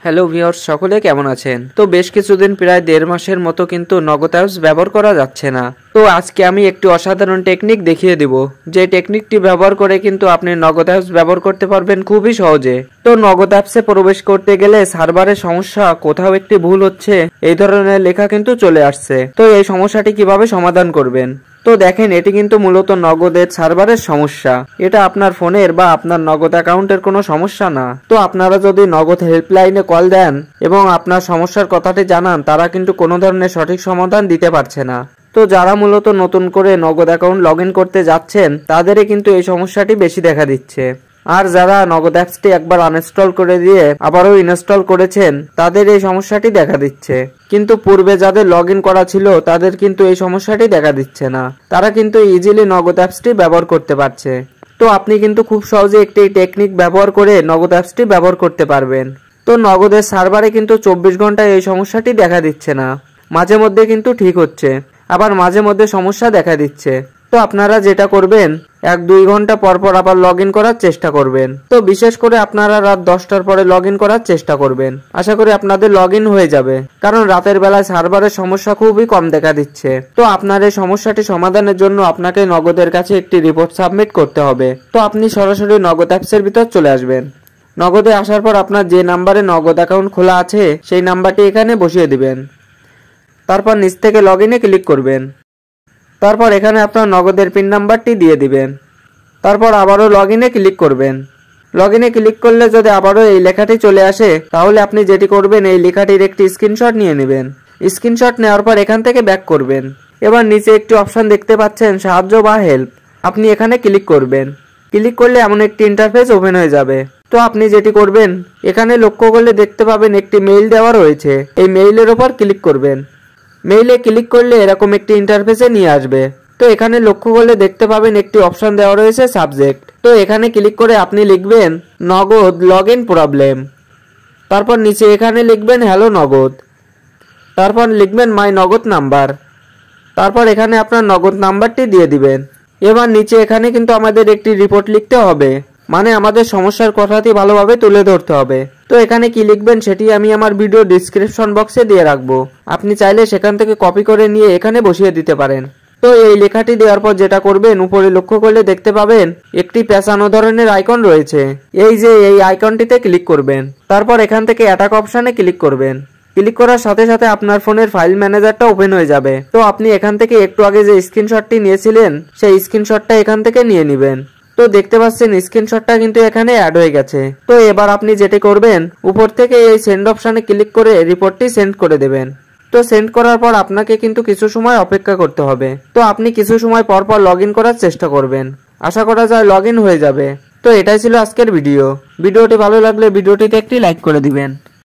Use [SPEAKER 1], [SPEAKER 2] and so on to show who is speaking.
[SPEAKER 1] Hello viewers, সকলে কেমন আছেন? তো বেশ কিছুদিন প্রায় 1.5 মাসের মতো কিন্তু নগদ অ্যাপস ব্যবহার করা যাচ্ছে না। তো আজকে আমি একটি অসাধারণ টেকনিক দেখিয়ে দিব, যে টেকনিকটি ব্যবহার করে কিন্তু আপনি নগদ অ্যাপস ব্যবহার করতে পারবেন খুবই সহজে। তো নগদ অ্যাপসে প্রবেশ করতে গেলে সার্ভারের সমস্যা, কোথাও একটি ভুল হচ্ছে, এই ধরনের লেখা কিন্তু চলে আসছে। তো এই সমস্যাটি কিভাবে সমাধান করবেন? তো দেখেন, এটি কিন্তু মূলত নগদের সার্ভারের সমস্যা। এটা আপনার ফোনের বা আপনার নগদ অ্যাকাউন্টের কোনো সমস্যা না। তো আপনারা যদি নগদ হেল্পলাইনে কল দেন এবং আপনার সমস্যার কথাটি জানান, তারা কিন্তু কোনো ধরনের সঠিক সমাধান দিতে পারছে না। তো যারা মূলত নতুন করে নগদ অ্যাকাউন্ট লগ ইন করতে যাচ্ছেন, তাদেরই কিন্তু এই সমস্যাটি বেশি দেখা দিচ্ছে। আর যারা নগদ অ্যাপসটি একবার আনইনস্টল করে দিয়ে আবারও ইনস্টল করেছেন, তাদের এই সমস্যাটি দেখা দিচ্ছে। কিন্তু পূর্বে যাদের লগ ইন করা ছিল, তাদের কিন্তু এই সমস্যাটি দেখা দিচ্ছে না। তারা কিন্তু ইজিলি নগদ অ্যাপসটি ব্যবহার করতে পারছে। তো আপনি কিন্তু খুব সহজে একটি টেকনিক ব্যবহার করে নগদ অ্যাপসটি ব্যবহার করতে পারবেন। তো নগদের সার্ভারে কিন্তু 24 ঘন্টায় এই সমস্যাটি দেখা দিচ্ছে না। মাঝে মধ্যে কিন্তু ঠিক হচ্ছে, আবার মাঝে মধ্যে সমস্যা দেখা দিচ্ছে। তো আপনারা যেটা করবেন, 1-2 ঘন্টা পর পর আবার লগ ইন করার চেষ্টা করবেন। তো বিশেষ করে আপনারা রাত 10টার পরে লগ ইন করার চেষ্টা করবেন। আশা করি আপনাদের লগ ইন হয়ে যাবে, কারণ রাতের বেলায় সার্ভারের সমস্যা খুবই কম দেখা দিচ্ছে। তো আপনার এই সমস্যাটি সমাধানের জন্য আপনাকে নগদের কাছে একটি রিপোর্ট সাবমিট করতে হবে। তো আপনি সরাসরি নগদ অ্যাপসের ভিতর চলে আসবেন। নগদে আসার পর আপনার যে নাম্বারে নগদ অ্যাকাউন্ট খোলা আছে, সেই নাম্বারটি এখানে বসিয়ে দিবেন। তারপর নিচ থেকে লগ ইনে ক্লিক করবেন। তারপর এখানে আপনার নগদের পিন নাম্বারটি দিয়ে দিবেন। তারপর আবারও লগ ইনে ক্লিক করবেন। লগ ইনে ক্লিক করলে যদি আবারও এই লেখাটি চলে আসে, তাহলে আপনি যেটি করবেন, এই লেখাটির একটি স্ক্রিনশট নিয়ে নেবেন। স্ক্রিনশট নেওয়ার পর এখান থেকে ব্যাক করবেন। এবার নিচে একটি অপশন দেখতে পাচ্ছেন, সাহায্য বা হেল্প। আপনি এখানে ক্লিক করবেন। ক্লিক করলে এমন একটি ইন্টারফেস ওপেন হয়ে যাবে। তো আপনি যেটি করবেন, এখানে লক্ষ্য করলে দেখতে পাবেন একটি মেইল দেওয়া রয়েছে। এই মেইলের ওপর ক্লিক করবেন। মেইলে ক্লিক করলে এরকম একটি ইন্টারফেসে নিয়ে আসবে। তো এখানে লক্ষ্য করলে দেখতে পাবেন একটি অপশন দেওয়া রয়েছে সাবজেক্ট। তো এখানে ক্লিক করে আপনি লিখবেন নগদ লগ ইন প্রবলেম। তারপর নিচে এখানে লিখবেন হ্যালো নগদ। তারপর লিখবেন মাই নগদ নাম্বার। তারপর এখানে আপনার নগদ নাম্বারটি দিয়ে দিবেন। এবার নিচে এখানে কিন্তু আমাদের একটি রিপোর্ট লিখতে হবে, মানে আমাদের সমস্যার কথাটি ভালোভাবে তুলে ধরতে হবে। তো এখানে কি লিখবেন সেটি আমি আমার ভিডিও ডিসক্রিপশন বক্সে দিয়ে রাখবো। আপনি চাইলে সেখান থেকে কপি করে নিয়ে এখানে বসিয়ে দিতে পারেন। তো এই লেখাটি দেওয়ার পর যেটা করবেন, উপরে লক্ষ্য করলে দেখতে পাবেন একটি পেঁচানো ধরনের আইকন রয়েছে। এই যে এই আইকনটিতে ক্লিক করবেন। তারপর এখান থেকে অ্যাটাক অপশনে ক্লিক করবেন। ক্লিক করার সাথে সাথে আপনার ফোনের ফাইল ম্যানেজারটা ওপেন হয়ে যাবে। তো আপনি এখান থেকে একটু আগে যে স্ক্রিনশটটি নিয়েছিলেন, সেই স্ক্রিনশটটা এখান থেকে নিয়ে নেবেন। তো দেখতে পাচ্ছেন স্ক্রিনশটটা কিন্তু এখানে অ্যাড হয়ে গেছে। তো এবার আপনি যেটি করবেন, উপর থেকে এই সেন্ড অপশনে ক্লিক করে রিপোর্টটি সেন্ড করে দেবেন। তো সেন্ড করার পর আপনাকে কিন্তু কিছু সময় অপেক্ষা করতে হবে। তো আপনি কিছু সময় পর পর লগ ইন করার চেষ্টা করবেন। আশা করা যায় লগ ইন হয়ে যাবে। তো এটাই ছিল আজকের ভিডিওটি ভালো লাগলে ভিডিওটিতে একটি লাইক করে দিবেন।